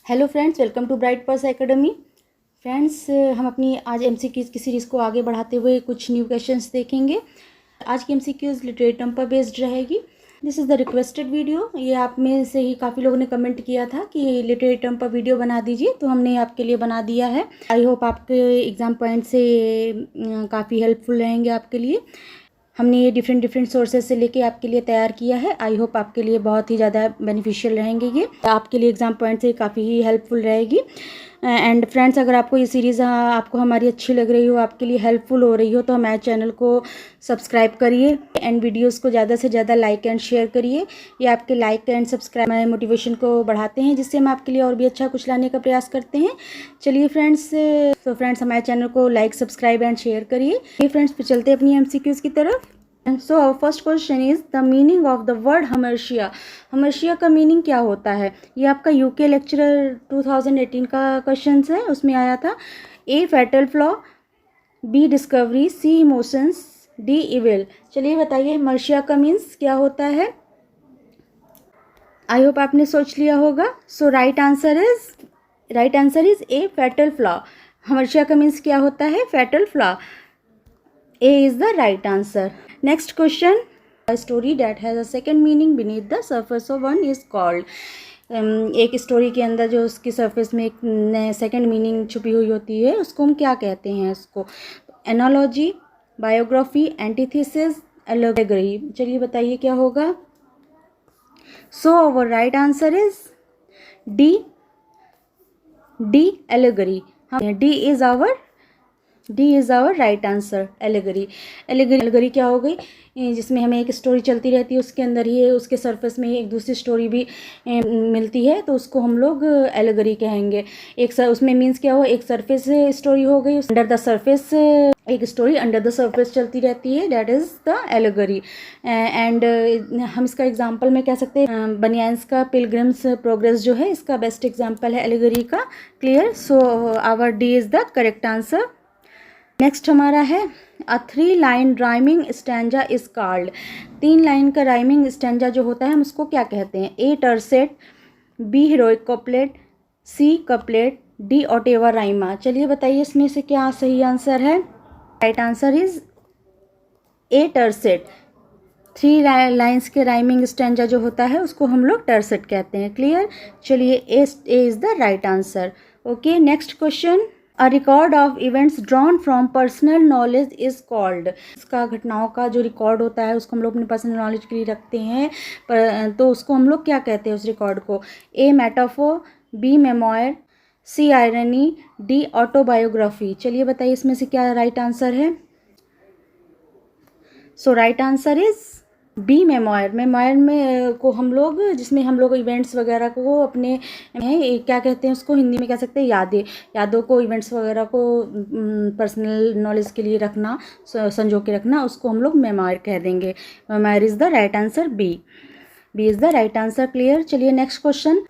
Hello friends, welcome to bright purse academy. Friends, हम अपनी आज एमसीक्यूज़ की सीरीज़ को आगे बढ़ाते हुए कुछ न्यू क्वेश्चंस देखेंगे। आज की एमसीक्यूज़ लिटरेरी टर्म पर बेस्ड रहेगी। This is the requested video. ये आप में से ही काफ़ी लोगों ने कमेंट किया था कि लिटरेरी टर्म पर वीडियो बना दीजिए, तो हमने आपके लिए बना दिया है। आई होप आपके एग्ज़ाम पॉइंट से काफ़ी हेल्पफुल रहेंगे आपके लिए। हमने ये डिफरेंट सोर्सेज से लेके आपके लिए तैयार किया है। आई होप आपके लिए बहुत ही ज़्यादा बेनिफिशियल रहेंगे। ये आपके लिए एग्जाम पॉइंट से काफ़ी ही हेल्पफुल रहेगी। एंड फ्रेंड्स, अगर आपको ये सीरीज़ आपको हमारी अच्छी लग रही हो, आपके लिए हेल्पफुल हो रही हो, तो हमारे चैनल को सब्सक्राइब करिए एंड वीडियोस को ज़्यादा से ज़्यादा लाइक एंड शेयर करिए। ये आपके लाइक एंड सब्सक्राइब हमारे मोटिवेशन को बढ़ाते हैं, जिससे हम आपके लिए और भी अच्छा कुछ लाने का प्रयास करते हैं। चलिए फ्रेंड्स, तो फ्रेंड्स हमारे चैनल को लाइक, सब्सक्राइब एंड शेयर करिए। ये फ्रेंड्स, पे चलते हैं अपनी एमसीक्यूज़ की तरफ। And so our first question is the meaning of the word hamartia। hamartia का मीनिंग क्या होता है? ये आपका यूके लेक्चरर 2018 का क्वेश्चन है, उसमें आया था। ए फैटल फ्लॉ, बी डिस्कवरी, सी इमोशंस, डी इविल। चलिए बताइए hamartia का मीन्स क्या होता है। आई होप आपने सोच लिया होगा। So right answer is a fatal flaw. hamartia का मीन्स क्या होता है? Fatal flaw. A is the right answer. Next question. A story that has a second meaning beneath the surface of one is called। एक story के अंदर जो उसकी surface में एक सेकंड मीनिंग छुपी हुई होती है, उसको हम क्या कहते हैं? उसको एनालॉजी, बायोग्राफी, एंटीथेसिस, एलेगरी। चलिए बताइए क्या होगा। So our right answer is D allegory. D is our right answer, allegory क्या हो गई? जिसमें हमें एक स्टोरी चलती रहती है, उसके अंदर ही उसके सरफेस में एक दूसरी स्टोरी भी मिलती है, तो उसको हम लोग एलेगरी कहेंगे। उसमें मीन्स क्या हो? एक सरफेस स्टोरी हो गई, अंडर द सरफेस एक स्टोरी अंडर द सरफेस चलती रहती है, that is the allegory. And हम इसका एग्जाम्पल में कह सकते हैं बनियान्स का पिलग्रिम्स प्रोग्रेस जो है, इसका बेस्ट एग्जाम्पल है एलेगरी का। Clear? So our D is the correct answer. Next हमारा है a 3 line rhyming stanza is called. 3 line का राइमिंग स्टैंजा जो होता है, हम उसको क्या कहते हैं? A tercet, B heroic couplet, C couplet, D ottava rima. चलिए बताइए इसमें से क्या सही आंसर है। Right answer is A tercet. 3 lines के राइमिंग स्टैंजा जो होता है, उसको हम लोग टर्सेट कहते हैं। क्लियर? चलिए A is the right answer. Okay, next question. A record of events drawn from personal knowledge is called। इसका घटनाओं का जो रिकॉर्ड होता है, उसको हम लोग अपने पर्सनल नॉलेज के लिए रखते हैं, तो उसको हम लोग क्या कहते हैं उस रिकॉर्ड को? A metaphor, B memoir, C irony, D autobiography. चलिए बताइए इसमें से क्या राइट आंसर है। So right answer is B memoir. Memoir में को हम लोग, जिसमें हम लोग इवेंट्स वगैरह को अपने क्या कहते हैं उसको, हिंदी में कह सकते हैं यादों को, इवेंट्स वगैरह को पर्सनल नॉलेज के लिए रखना, संजो के रखना, उसको हम लोग मेमोयर कह देंगे। Memoir is the right answer, B is the right answer. Clear? चलिए नेक्स्ट क्वेश्चन।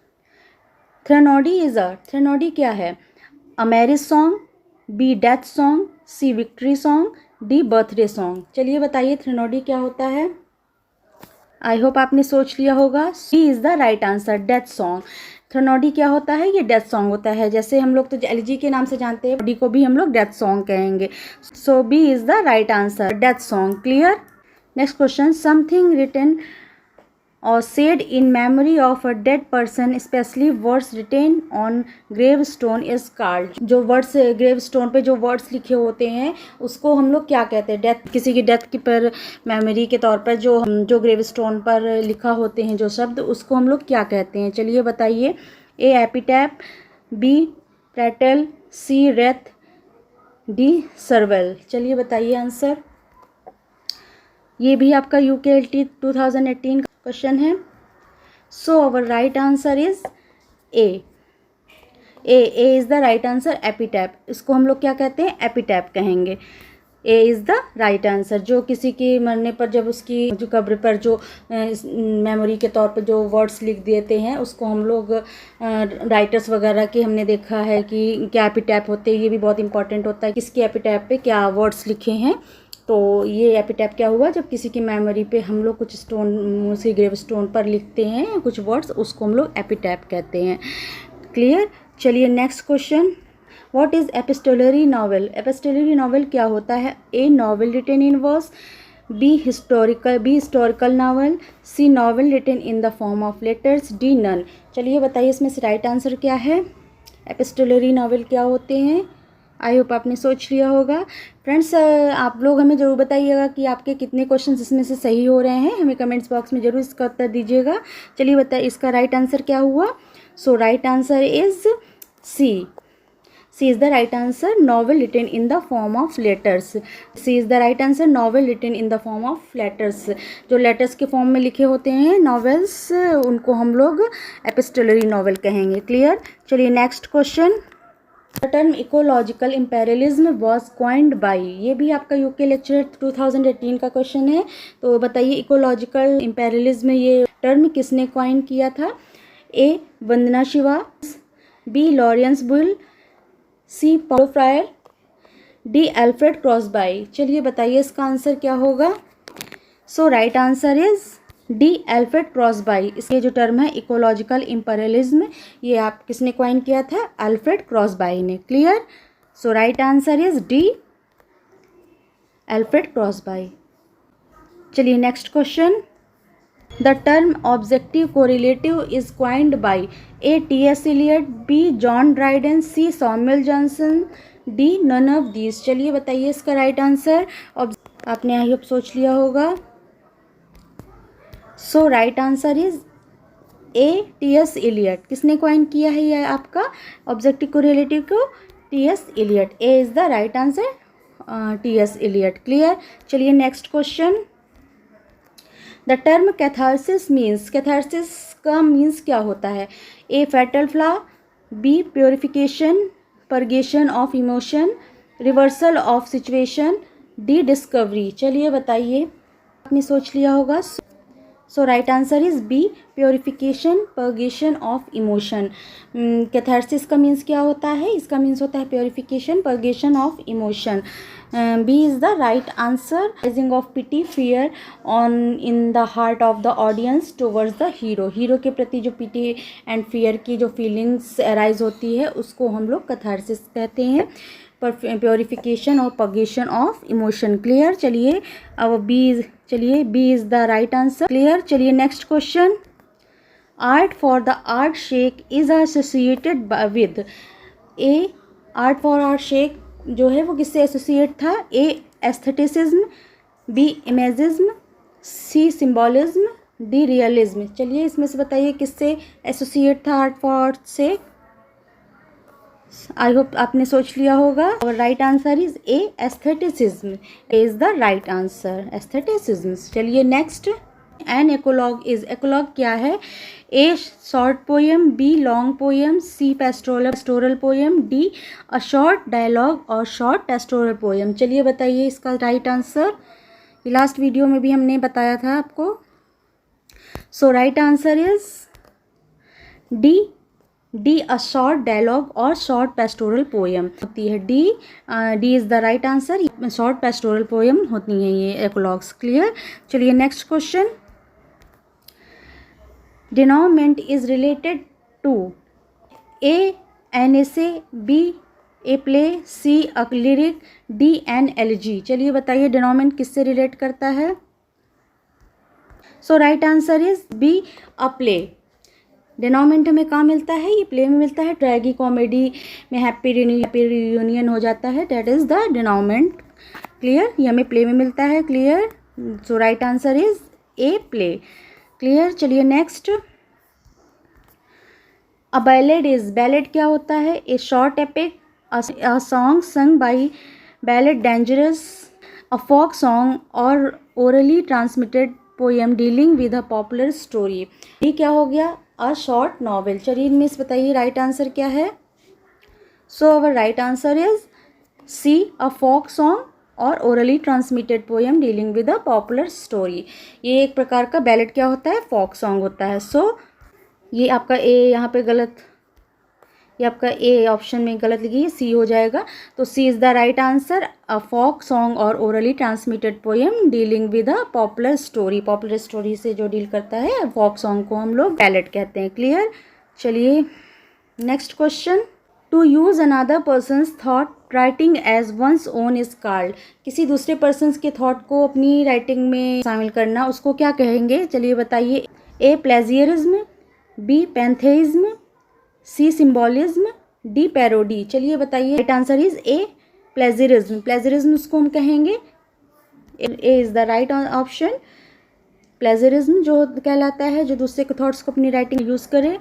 थ्रेनोडी क्या है? A marriage song, B death song, C victory song, D birthday song. चलिए बताइए थ्रेनोडी क्या होता है। आई होप आपने सोच लिया होगा। C is the right answer, death song. Threnody क्या होता है? ये डेथ सॉन्ग होता है। जैसे हम लोग तो एलिजी के नाम से जानते हैं, डी को भी हम लोग डेथ सॉन्ग कहेंगे। So B is the right answer, death song. Clear? Next question. Something written or said in memory of a dead person, especially words written on gravestone is called। जो words grave stone पे जो words लिखे होते हैं, उसको हम लोग क्या कहते हैं? डेथ, किसी की डेथ की पर मेमोरी के तौर पर जो ग्रेव स्टोन पर लिखा होते हैं जो शब्द, उसको हम लोग क्या कहते हैं? चलिए बताइए। ए एपिटैप, बी प्रेटल, सी रेथ, डी सर्वेल। चलिए बताइए आंसर। ये भी आपका यूकेएलटी 2018 क्वेश्चन है। So our right answer is A is the right answer, epitaph. इसको हम लोग क्या कहते हैं? एपिटैप कहेंगे। A is the right answer. जो किसी के मरने पर जब उसकी जो कब्र पर जो मेमोरी के तौर पर जो वर्ड्स लिख देते हैं, उसको हम लोग राइटर्स वगैरह के हमने देखा है कि क्या एपिटैप होते हैं। ये भी बहुत इंपॉर्टेंट होता है, किसके एपिटैप पे क्या वर्ड्स लिखे हैं। तो ये एपिटैप क्या हुआ? जब किसी की मेमोरी पे हम लोग कुछ स्टोन, उसी ग्रेव स्टोन पर लिखते हैं कुछ वर्ड्स, उसको हम लोग एपिटैप कहते हैं। क्लियर। चलिए next question, what is epistolary novel? Epistolary novel क्या होता है? A novel written in verse, B historical novel, C novel written in the form of letters, D none. चलिए बताइए इसमें से राइट आंसर क्या है? एपिस्टोलरी नॉवल क्या होते हैं? आई होप आपने सोच लिया होगा। फ्रेंड्स आप लोग हमें ज़रूर बताइएगा कि आपके कितने क्वेश्चंस इसमें से सही हो रहे हैं, हमें कमेंट्स बॉक्स में ज़रूर इसका उत्तर दीजिएगा। चलिए बताइए इसका राइट आंसर क्या हुआ? So right answer is C. C is the right answer, novel written in the form of letters. C is the right answer, novel written in the form of letters. जो letters के form में लिखे होते हैं novels, उनको हम लोग epistolary novel कहेंगे। क्लियर। चलिए next question, The term ecological imperialism was coined by, ये भी आपका यूके लेक्चर 2018 का क्वेश्चन है। तो बताइए इकोलॉजिकल इम्पेरियलिज्म ये टर्म किसने कॉइन किया था? A Vandana Shiva, B Lawrence Buell, C Paulo Freire, D Alfred Crosby. चलिए बताइए इसका आंसर क्या होगा? So right answer is D Alfred Crosby. इसके जो टर्म है इकोलॉजिकल इम्पेरियलिज्म, ये आप किसने कॉइन किया था? एल्फ्रेड क्रॉसबाई ने। Clear. So right answer is D Alfred Crosby. चलिए next question, the term objective correlative is coined by A TS. Eliot, B John Dryden, C Samuel Johnson, D none of these. चलिए बताइए इसका right answer. आपने I hope सोच लिया होगा। So right answer is A TS. Eliot. किसने coin किया है ये आपका ऑब्जेक्टिव कोरिलेटिव को? TS. Eliot. A is the right answer, TS. Eliot. Clear. चलिए next question, the term catharsis means, catharsis का मीन्स क्या होता है? A fatal flaw, B purification, purgation of emotion, reversal of situation, D discovery. चलिए बताइए, आपने सोच लिया होगा। So right answer is B purification purgation of emotion. Catharsis का मीन्स क्या होता है? इसका मीन्स होता है purification purgation of emotion. B is the right answer, rising of pity fear on in the heart of the audience towards the hero. Hero के प्रति जो पिटी एंड फियर की जो फीलिंग्स अराइज होती है उसको हम लोग कैथारसिस कहते हैं। प्योरिफिकेशन और परगेशन ऑफ इमोशन। क्लियर। चलिए अब B is the right answer. Clear. चलिए next question, art for the art sake is associated with. A art for art sake जो है वो किससे एसोसिएट था? A aestheticism, B imagism, C symbolism, D realism. चलिए इसमें से बताइए किससे एसोसिएट था आर्ट फॉर आर्ट से? आई होप आपने सोच लिया होगा। और right answer is A aestheticism. A is the right answer, aestheticism. चलिए next, an eclogue is, eclogue क्या है? A short poem, B long poem, C pastoral poem, D a short dialogue और शॉर्ट पेस्टोरल पोएम। चलिए बताइए इसका right answer. Last video में भी हमने बताया था आपको। So right answer is D a short dialogue और शॉर्ट पेस्टोरल पोएम होती है। D is the right answer, short pastoral poem होती हैं ये एकोलॉग्स। क्लियर। चलिए next question, denouement is related to A an essay, B a play, C a lyric, D an elegy. चलिए बताइए denouement किससे relate करता है? So right answer is B a play. Denouement हमें कहाँ मिलता है? ये प्ले में मिलता है। ट्रैगी कॉमेडी में हैप्पी रियूनियन हो जाता है, that is the denouement. Clear. ये हमें प्ले में मिलता है। Clear. So right answer is A play. Clear. चलिए next, a ballad is, ballad क्या होता है? A short epic, a song sung by ballad dangerous, a folk song or orally transmitted poem dealing with a popular story. ये क्या हो गया? A short novel. चलिए इनमें से बताइए राइट आंसर क्या है? So our right answer is C a folk song or orally transmitted poem dealing with a popular story. ये एक प्रकार का बैलेड क्या होता है? फोक सॉन्ग होता है। सो ये आपका ए यहाँ पे गलत, ये आपका ए ऑप्शन में गलत लिखिए, सी हो जाएगा। तो C is the right answer, a folk song or orally transmitted poem dealing with a popular story. Popular story से जो डील करता है फोक सॉन्ग को हम लोग बैलेड कहते हैं। क्लियर। चलिए next question, to use another person's thought writing as one's own is called. किसी दूसरे पर्सनस के थॉट को अपनी राइटिंग में शामिल करना, उसको क्या कहेंगे? चलिए बताइए। ए प्लेजियरिज्म, बी पैंथेइज्म, सी सिम्बोलिज्म, डी पैरोडी। चलिए बताइए। Right answer is A plagiarism. Plagiarism उसको हम कहेंगे, A is the right option. Plagiarism जो कहलाता है, जो दूसरे के थॉट्स को अपनी राइटिंग यूज़ करे।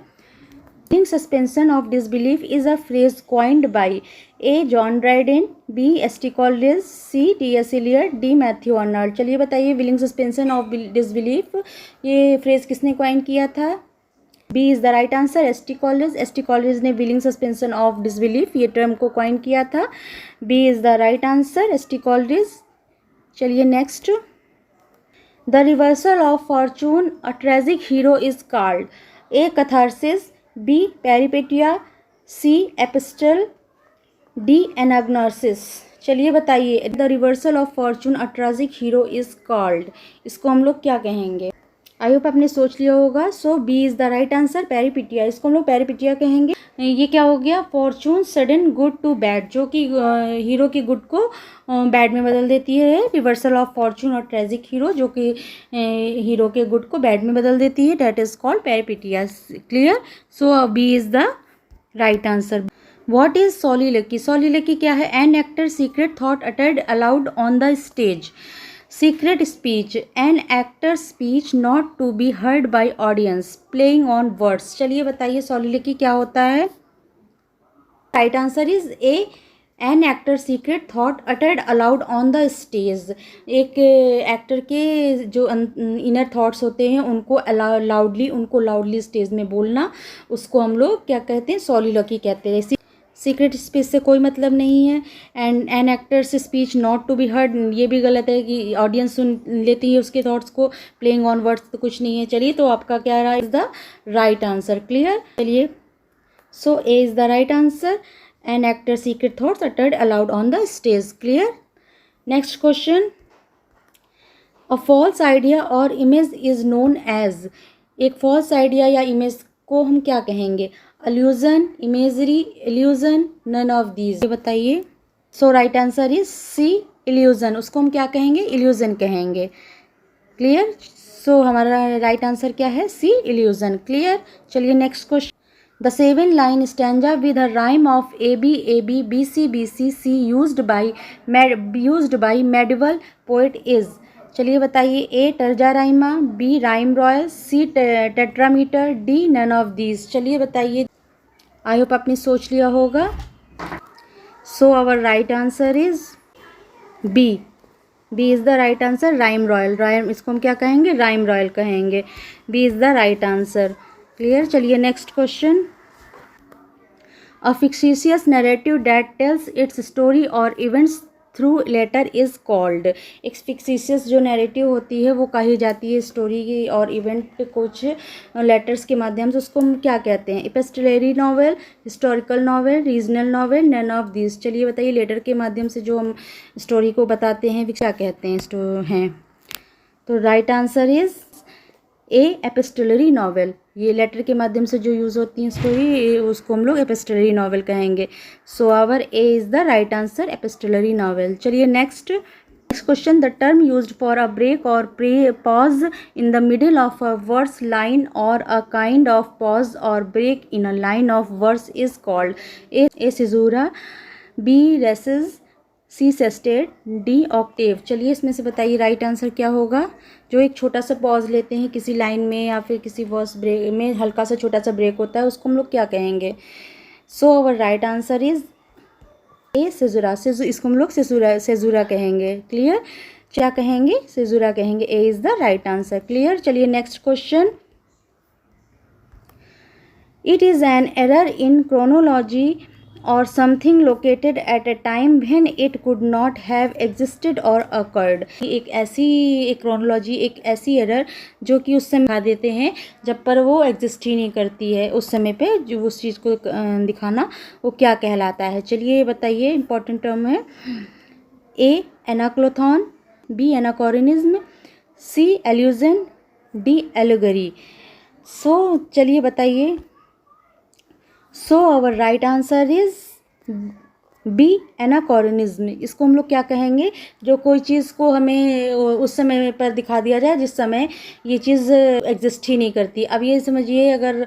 Willing suspension of disbelief is a phrase coined by A. John Dryden, B. S.T. Coleridge, C. T.S. Eliot, D. Matthew Arnold। चलिए बताइए, विलिंग सस्पेंशन ऑफ डिसबिलीफ ये फ्रेज किसने कॉइन किया था? B is the right answer, S T Coleridge. S T Coleridge ने willing suspension of disbelief ये term को coin किया था। B is the right answer, S T Coleridge. चलिए next, the reversal of fortune a tragic hero is called. A catharsis, B peripeteia, C epistle, D anagnorisis. चलिए बताइए, the reversal of fortune a tragic hero is called, इसको हम लोग क्या कहेंगे? आई hope आपने सोच लिया होगा। So B is the right answer, peripeteia. इसको हम लोग पेरिपेटिया कहेंगे। ये क्या हो गया? Fortune sudden good to bad, जो कि हीरो की गुड को बैड में बदल देती है। रिवर्सल ऑफ फॉर्चून और ट्रेजिक हीरो, जो कि हीरो के गुड को बैड में बदल देती है, that is called peripeteia. Clear? So B is the right answer. What is soliloquy? Soliloquy क्या है? An actor secret thought uttered aloud on the stage. Secret speech, an actor speech not to be heard by audience, playing on words. चलिए बताइए, soliloquy क्या होता है? Right answer is A, an actor secret thought uttered aloud on the stage. एक actor के जो inner thoughts होते हैं उनको लाउडली स्टेज में बोलना, उसको हम लोग क्या कहते हैं? सोलिलोक्वी कहते हैं। सीक्रेट स्पीच से कोई मतलब नहीं है। And an actor's speech not to be heard, ये भी गलत है कि ऑडियंस सुन लेती है उसके थॉट्स को। प्लेइंग ऑन वर्ड्स तो कुछ नहीं है। चलिए, तो आपका क्या रहा? Is the right answer. Clear? चलिए, so A is the right answer, an actor secret thoughts uttered aloud on the stage. Clear? Next question, a false idea or image is known as. एक false idea या image को हम क्या कहेंगे? Allusion, imagery, illusion, none of these. ये बताइए। So right answer is C, illusion. उसको हम क्या कहेंगे? इल्यूजन कहेंगे। क्लियर? सो हमारा राइट आंसर क्या है? C, illusion. क्लियर? चलिए next question, the 7 line stanza with a rhyme of A B B C C used by medieval poet is. चलिए बताइए, A terza rima, B rhyme royal, C tetrameter, D none of these. चलिए बताइए। I hope आपने सोच लिया होगा। So our right answer is B. B is the right answer, rhyme royal. Rhyme, इसको हम क्या कहेंगे? राइम रॉयल कहेंगे। B is the right answer. Clear? चलिए next question, a fictitious narrative that tells its story or events through letter is called. एक fictitious जो narrative होती है वो कही जाती है स्टोरी की और इवेंट कुछ लेटर्स के माध्यम से, उसको हम क्या कहते हैं? Epistolary novel, historical novel, regional novel, none of this. चलिए बताइए, लेटर के माध्यम से जो हम स्टोरी को बताते हैं क्या कहते हैं? तो right answer is A, epistolary novel. ये लेटर के माध्यम से जो यूज़ होती है स्टोरी, उसको हम लोग एपिस्टोलरी नॉवेल कहेंगे। So our A is the right answer, epistolary novel. चलिए next question, the term used for a break or pause in the middle of a verse line or a kind of pause or break in a line of verse is called. A caesura, B recess, C sestet, D octave. चलिए इसमें से बताइए right answer क्या होगा? जो एक छोटा सा पॉज लेते हैं किसी लाइन में या फिर किसी वर्स ब्रेक में, हल्का सा छोटा सा ब्रेक होता है, उसको हम लोग क्या कहेंगे? So our right answer is A, caesura. इसको हम लोग सेजुरा कहेंगे। क्लियर? क्या कहेंगे? सेजुरा कहेंगे। A is the right answer. Clear? चलिए next question, it is an error in chronology or something located at a time when it could not have existed or occurred। एक chronology, एक ऐसी error जो कि उस समय दिखा देते हैं जब पर वो एग्जिस्ट ही नहीं करती है, उस समय पे जो उस चीज़ को दिखाना, वो क्या कहलाता है? चलिए बताइए, इंपॉर्टेंट टर्म है। ए एनाक्लोथॉन, बी एनाकोरिनिज्म, सी एल्यूजन, डी एलोगरी। सो चलिए बताइए। So our right answer is B, anachronism. इसको हम लोग क्या कहेंगे, जो कोई चीज़ को हमें उस समय पर दिखा दिया जाए जिस समय ये चीज़ एग्जिस्ट ही नहीं करती। अब ये समझिए, अगर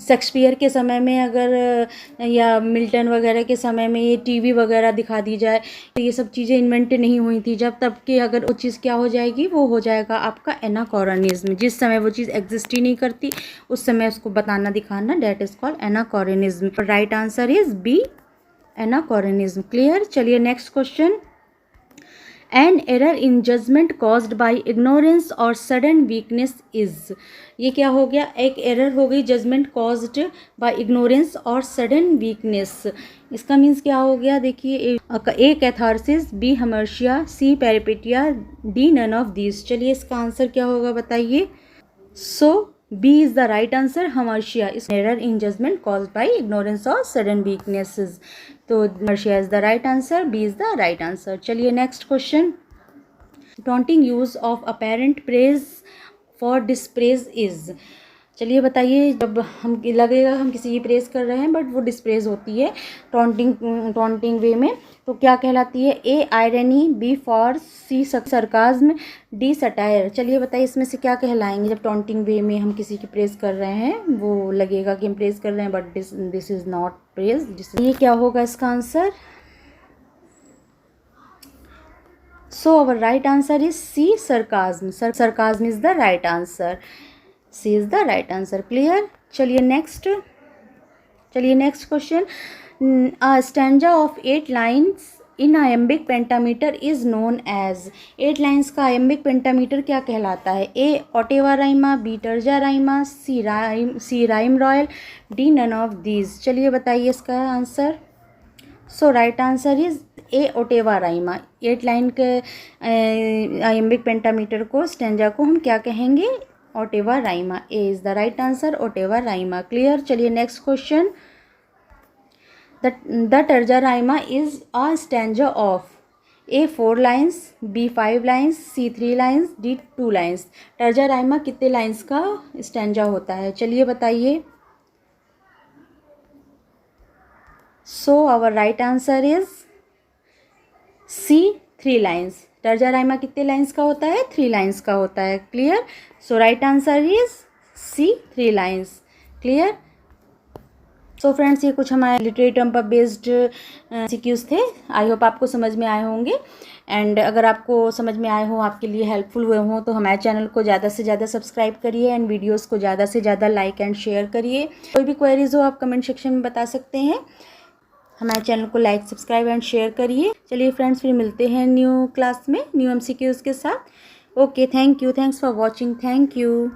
शेक्सपियर के समय में अगर या मिल्टन वगैरह के समय में ये टीवी वगैरह दिखा दी जाए, तो ये सब चीज़ें इन्वेंट नहीं हुई थी जब, तब कि अगर वो चीज़ क्या हो जाएगी, वो हो जाएगा आपका एनाकॉर्निज्म। जिस समय वो चीज़ एग्जिस्ट ही नहीं करती उस समय उसको बताना दिखाना, that is called anachronism. Right answer is B, anachronism. Clear. चलिए next question. An error in judgement caused by ignorance or sudden weakness is. ये क्या हो गया, एक एरर हो गई judgement caused by ignorance or sudden weakness. इसका means क्या हो गया, देखिए, A catharsis, B hamartia, C peripeteia, D none of these. चलिए इसका आंसर क्या होगा बताइए। So B is the right answer, hamartia is error in judgement caused by ignorance or sudden weaknesses. तो hamartia is the right answer, B is the right answer. चलिए next question. Taunting use of apparent praise for dispraise is. चलिए बताइए, जब हम लगेगा हम किसी की प्रेज कर रहे हैं बट वो डिस्प्रेज होती है टॉन्टिंग वे में, तो क्या कहलाती है। A irony, B for, C sarcasm, D satire. चलिए बताइए इसमें से क्या कहलाएंगे जब टॉन्टिंग वे में हम किसी की प्रेज कर रहे हैं, वो लगेगा कि हम प्रेज कर रहे हैं but this is not praise. ये क्या होगा इसका answer. So our right answer is C, sarcasm. Sarcasm is the right answer, C is the right answer. Clear. चलिए next question. A stanza of 8 lines in iambic pentameter is known as. 8 lines का iambic pentameter क्या कहलाता है। A ottava rima, B terza rima, C rhyme royal, D none of these. चलिए बताइए इसका answer. So right answer is A ottava rima. 8 line के iambic pentameter को, stanza को हम क्या कहेंगे, ottava rima. A is the right answer, ottava rima. Clear. चलिए next question. The terza rima is a stanza of A 4 lines, B 5 lines, C 3 lines, D 2 lines. Terza rima कितने lines का stanza होता है, चलिए बताइए। So our right answer is C, 3 lines. Terza rima कितने lines का होता है, 3 लाइन्स का होता है। Clear. So right answer is C, 3 lines. Clear. So friends, ये कुछ हमारे लिटरेरी टर्म पर बेस्ड सीक्यूज थे। आई होप आपको समझ में आए होंगे। एंड अगर आपको समझ में आए हों, आपके लिए हेल्पफुल हुए हों, तो हमारे चैनल को ज़्यादा से ज़्यादा सब्सक्राइब करिए एंड वीडियोस को ज़्यादा से ज़्यादा लाइक एंड शेयर करिए। कोई भी क्वेरीज हो आप कमेंट सेक्शन में बता सकते हैं। हमारे चैनल को लाइक, सब्सक्राइब एंड शेयर करिए। चलिए फ्रेंड्स, फिर मिलते हैं न्यू क्लास में न्यू MCQs के साथ। Okay, thank you, thanks for watching, thank you.